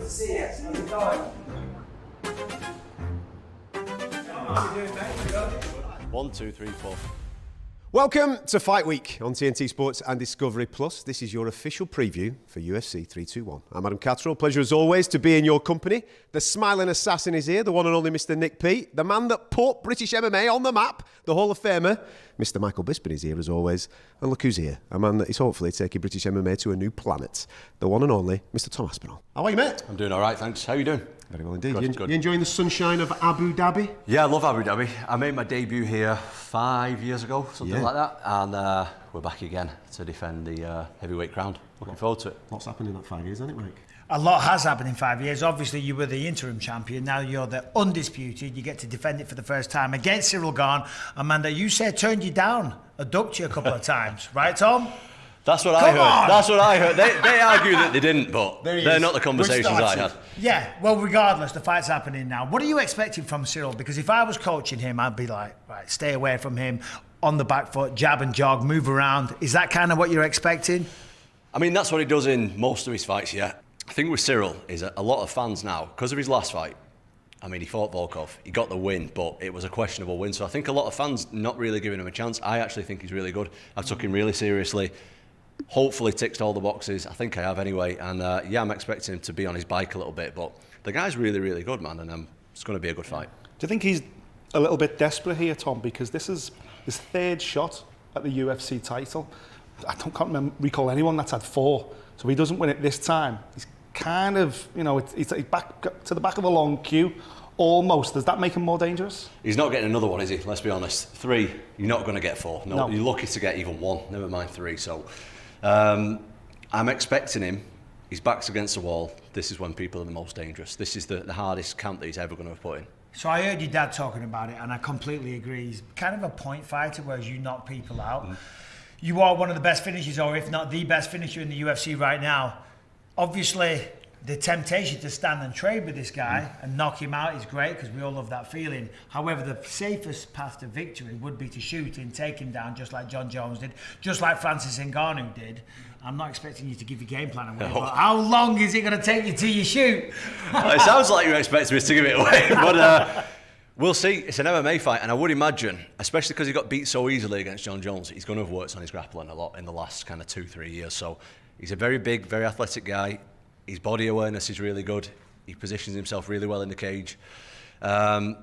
to see you. How's it going? How you doing, mate? 1, 2, 3, 4. Welcome to Fight Week on TNT Sports and Discovery Plus. This is your official preview for UFC 321. I'm Adam Catterall. Pleasure as always to be in your company. The smiling assassin is here, the one and only Mr. Nick P, the man that put British MMA on the map, the Hall of Famer. Mr. Michael Bisping is here as always. And look who's here, a man that is hopefully taking British MMA to a new planet, the one and only Mr. Tom Aspinall. How are you, mate? I'm doing all right, thanks. How are you doing? Very well indeed. Good. You enjoying the sunshine of Abu Dhabi? Yeah, I love Abu Dhabi. I made my debut here 5 years ago, something like that, and we're back again to defend the heavyweight crown. Looking forward to it. What's happened in that 5 years, hasn't it, Mike? A lot has happened in 5 years. Obviously, you were the interim champion. Now you're the undisputed. You get to defend it for the first time against Ciryl Gane. Amanda, you said turned you down, abducted you a couple of times, right, Tom? That's what I heard. On. That's what I heard. They argue that they didn't, but they're not the conversations I had. Yeah, well, regardless, the fight's happening now. What are you expecting from Cyril? Because if I was coaching him, I'd be like, right, stay away from him, on the back foot, jab and jog, move around. Is that kind of what you're expecting? I mean, that's what he does in most of his fights, yeah. I think with Cyril is a lot of fans now, because of his last fight, I mean, he fought Volkov, he got the win, but it was a questionable win. So I think a lot of fans not really giving him a chance. I actually think he's really good. I took him really seriously. Hopefully ticked all the boxes. I think I have anyway. And yeah, I'm expecting him to be on his bike a little bit. But the guy's really, really good, man. And it's going to be a good fight. Do you think he's a little bit desperate here, Tom? Because this is his third shot at the UFC title. I can't recall anyone that's had 4. So if he doesn't win it this time, he's kind of, you know, he's back to the back of a long queue. Almost. Does that make him more dangerous? He's not getting another one, is he? Let's be honest. 3, you're not going to get 4. No, you're lucky to get even 1. Never mind 3. So I'm expecting him. His back's against the wall. This is when people are the most dangerous. This is the hardest camp that he's ever going to have put in. So I heard your dad talking about it, and I completely agree. He's kind of a point fighter, whereas you knock people out. You are one of the best finishers, or if not the best finisher in the UFC right now. Obviously, the temptation to stand and trade with this guy and knock him out is great, because we all love that feeling. However, the safest path to victory would be to shoot and take him down, just like Jon Jones did, just like Francis Ngannou did. I'm not expecting you to give your game plan away, but how long is it going to take you till you shoot? Well, it sounds like you're expecting me to give it away, but we'll see. It's an MMA fight, and I would imagine, especially because he got beat so easily against Jon Jones, he's going to have worked on his grappling a lot in the last kind of 2-3 years. So he's a very big, very athletic guy. His body awareness is really good. He positions himself really well in the cage. But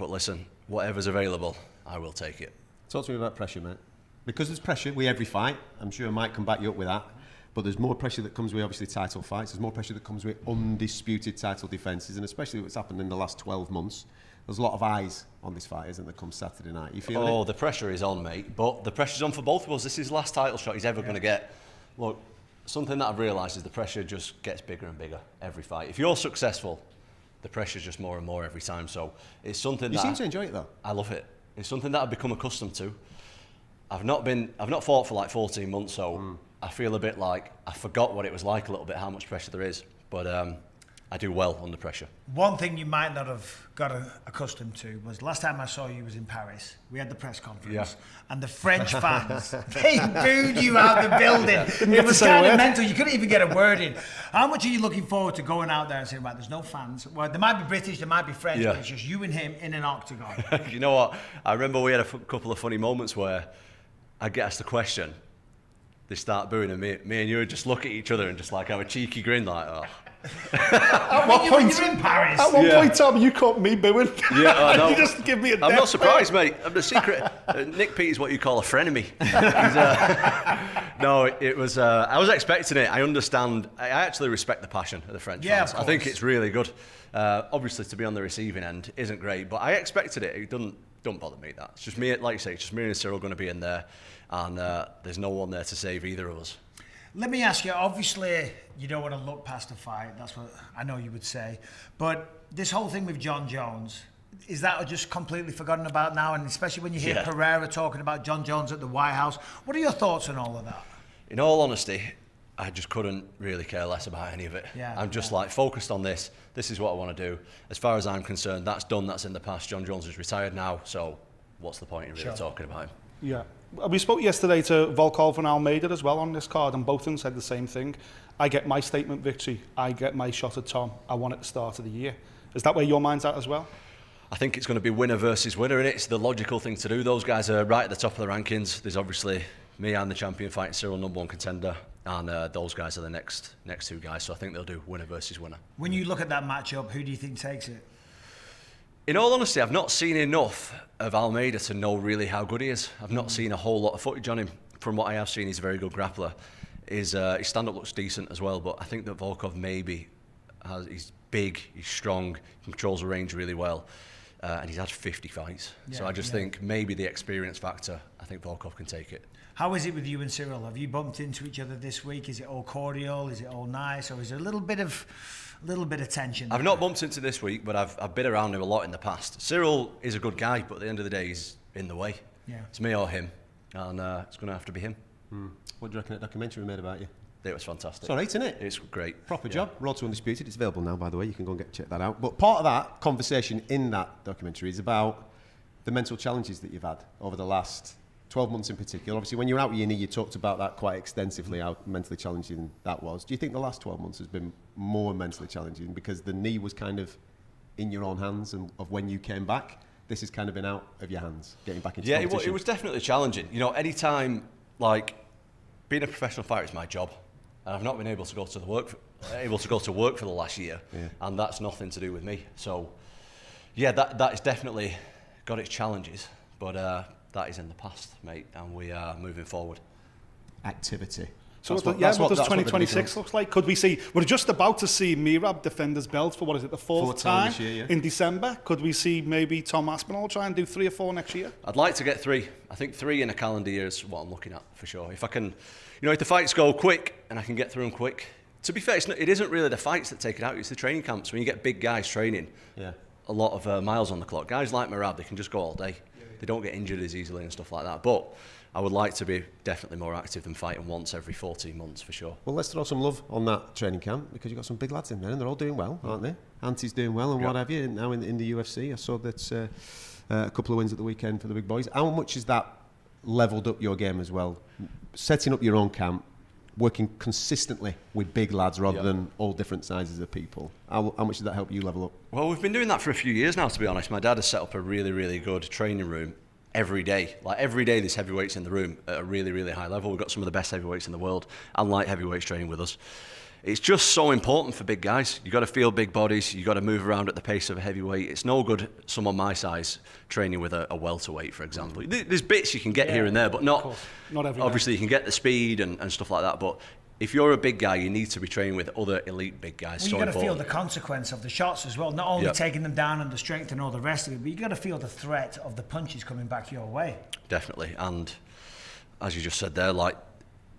listen, whatever's available, I will take it. Talk to me about pressure, mate. Because there's pressure with every fight. I'm sure Mike can back you up with that. But there's more pressure that comes with, obviously, title fights. There's more pressure that comes with undisputed title defences. And especially what's happened in the last 12 months. There's a lot of eyes on this fight, isn't there, come Saturday night? You feel it? The pressure is on, mate. But the pressure's on for both of us. This is the last title shot he's ever going to get. Look, something that I've realised is the pressure just gets bigger and bigger every fight. If you're successful, the pressure's just more and more every time. So it's something that... You seem to enjoy it, though. I love it. It's something that I've become accustomed to. I've not fought for like 14 months, so I feel a bit like I forgot what it was like a little bit, how much pressure there is. But I do well under pressure. One thing you might not have got accustomed to was last time I saw you was in Paris. We had the press conference, and the French fans, they booed you out the building. It was kind of mental. You couldn't even get a word in. How much are you looking forward to going out there and saying, right, there's no fans? Well, there might be British, there might be French, but it's just you and him in an octagon. You know what? I remember we had a couple of funny moments where I get asked a question, they start booing, and me and you would just look at each other and just like have a cheeky grin, like, oh. At what point? You're in Paris. At one point, Tom, you caught me booing. Yeah, I know. You just give me a I'm not surprised, mate. I'm the secret. Nick P is what you call a frenemy. No, it was. I was expecting it. I understand. I actually respect the passion of the French fans. I think it's really good. Obviously, to be on the receiving end isn't great, but I expected it. It don't bother me that. It's just me. Like you say, it's just me and Cyril going to be in there, and there's no one there to save either of us. Let me ask you, obviously, you don't want to look past a fight. That's what I know you would say. But this whole thing with Jon Jones, is that just completely forgotten about now? And especially when you hear Pereira talking about Jon Jones at the White House. What are your thoughts on all of that? In all honesty, I just couldn't really care less about any of it. I'm just like focused on this. This is what I want to do. As far as I'm concerned, that's done. That's in the past. Jon Jones is retired now. So what's the point in really talking about him? Yeah. We spoke yesterday to Volkov and Almeida as well on this card, and both of them said the same thing. I get my statement victory, I get my shot at Tom, I want it at the start of the year. Is that where your mind's at as well? I think it's going to be winner versus winner, and it's the logical thing to do. Those guys are right at the top of the rankings. There's obviously me and the champion fighting Cyril, #1 contender, and those guys are the next two guys. So I think they'll do winner versus winner. When you look at that matchup, who do you think takes it? In all honesty, I've not seen enough of Almeida to know really how good he is. I've not seen a whole lot of footage on him. From what I have seen, he's a very good grappler. His stand-up looks decent as well, but I think that Volkov he's big, he's strong, he controls the range really well. And he's had 50 fights. So I just think maybe the experience factor, I think Volkov can take it. How is it with you and Cyril? Have you bumped into each other this week? Is it all cordial? Is it all nice? Or is there a little bit of tension? I've not bumped into this week, but I've been around him a lot in the past. Cyril is a good guy, but at the end of the day, he's in the way. Yeah. It's me or him, and it's going to have to be him. What do you reckon that documentary we made about you? It was fantastic. It's all right, isn't it? It's great. Proper job. Road to Undisputed. It's available now, by the way. You can go and check that out. But part of that conversation in that documentary is about the mental challenges that you've had over the last 12 months in particular. Obviously, when you were out of uni, you talked about that quite extensively, how mentally challenging that was. Do you think the last 12 months has been more mentally challenging because the knee was kind of in your own hands and of when you came back? This has kind of been out of your hands, getting back into competition. Yeah, it was definitely challenging. You know, anytime, like, being a professional fighter is my job. And I've not been able to go to work for the last year, and that's nothing to do with me. So, yeah, that has definitely got its challenges, but that is in the past, mate, and we are moving forward. Activity. So what does 2026 look like? Could we see, we're just about to see Merab defend his belt for, the fourth time this year, in December. Could we see maybe Tom Aspinall try and do 3 or 4 next year? I'd like to get 3. I think 3 in a calendar year is what I'm looking at, for sure. If I can, if the fights go quick and I can get through them quick. To be fair, it isn't really the fights that take it out, it's the training camps. When you get big guys training, a lot of miles on the clock. Guys like Merab, they can just go all day. They don't get injured as easily and stuff like that. But I would like to be definitely more active than fighting once every 14 months, for sure. Well, let's throw some love on that training camp, because you've got some big lads in there and they're all doing well, aren't they? Anti's doing well and what have you. Now in the UFC, I saw that a couple of wins at the weekend for the big boys. How much has that levelled up your game as well? Setting up your own camp, working consistently with big lads rather than all different sizes of people. How much did that help you level up? Well, we've been doing that for a few years now, to be honest. My dad has set up a really, really good training room every day. Like, every day there's heavyweights in the room at a really, really high level. We've got some of the best heavyweights in the world and light heavyweights training with us. It's just so important for big guys. You've got to feel big bodies. You've got to move around at the pace of a heavyweight. It's no good someone my size training with a welterweight, for example. There's bits you can get here and there, but not every obviously day. You can get the speed and stuff like that, but if you're a big guy, you need to be training with other elite big guys. Well, you've got to feel the consequence of the shots as well. Not only taking them down and the strength and all the rest of it, but you've got to feel the threat of the punches coming back your way. Definitely. And as you just said there, like,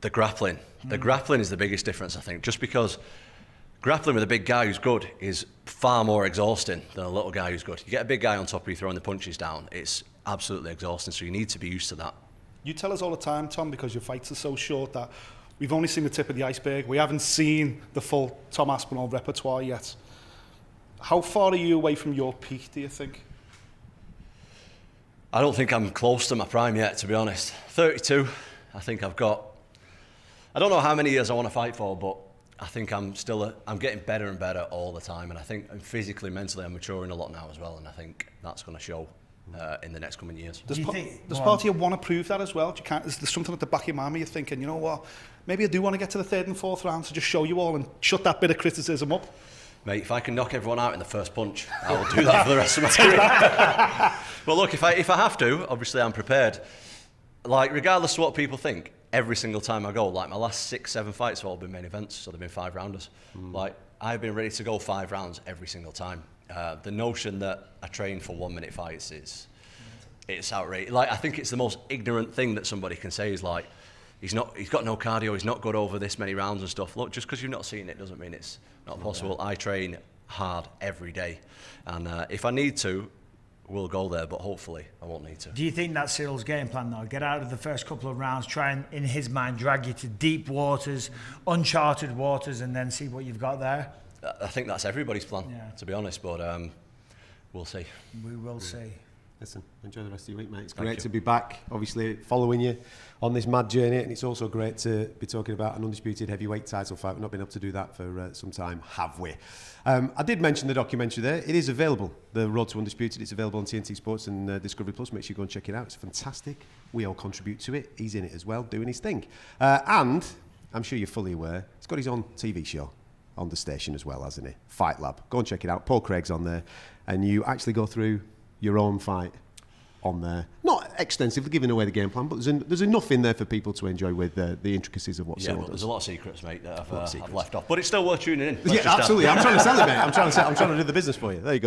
the grappling. The grappling is the biggest difference, I think. Just because grappling with a big guy who's good is far more exhausting than a little guy who's good. You get a big guy on top of you throwing the punches down, it's absolutely exhausting, so you need to be used to that. You tell us all the time, Tom, because your fights are so short, that we've only seen the tip of the iceberg. We haven't seen the full Tom Aspinall repertoire yet. How far are you away from your peak, do you think? I don't think I'm close to my prime yet, to be honest. 32, I think I've got... I don't know how many years I want to fight for, but I think I'm getting better and better all the time, and I think physically, mentally, I'm maturing a lot now as well, and I think that's going to show in the next coming years. Does part of you want to prove that as well? Is there something at the back of your mind where you're thinking, you know what, maybe I do want to get to the 3rd and 4th round to just show you all and shut that bit of criticism up? Mate, if I can knock everyone out in the first punch, I will do that for the rest of my career. But look, if I have to, obviously I'm prepared. Like, regardless of what people think, every single time I go, like, my last 6-7 fights have all been main events, so they've been 5-rounders. Like, I've been ready to go 5 rounds every single time. The notion that I train for 1-minute fights it's outrageous. Like, I think it's the most ignorant thing that somebody can say is like, he's got no cardio, he's not good over this many rounds and stuff. Look, just because you've not seen it doesn't mean it's not possible. I train hard every day, and if I need to, we'll go there, but hopefully I won't need to. Do you think that's Cyril's game plan, though? Get out of the first couple of rounds, try and, in his mind, drag you to deep waters, uncharted waters, and then see what you've got there? I think that's everybody's plan, to be honest, but we'll see. We will see. Listen, enjoy the rest of your week, mate. It's great to be back, obviously following you on this mad journey, and it's also great to be talking about an undisputed heavyweight title fight. We've not been able to do that for some time, have we? I did mention the documentary there. It is available, The Road to Undisputed. It's available on TNT Sports and Discovery Plus. Make sure you go and check it out. It's fantastic. We all contribute to it. He's in it as well, doing his thing. And I'm sure you're fully aware, he's got his own TV show on the station as well, hasn't he? Fight Lab. Go and check it out. Paul Craig's on there. And you actually go through your own fight on there. Not extensively giving away the game plan, but there's enough in there for people to enjoy with the intricacies of what Cyril does. There's a lot of secrets, mate, that I've left off. But it's still worth tuning in. Yeah, absolutely. I'm trying to sell it, mate. I'm trying to do the business for you. There you go.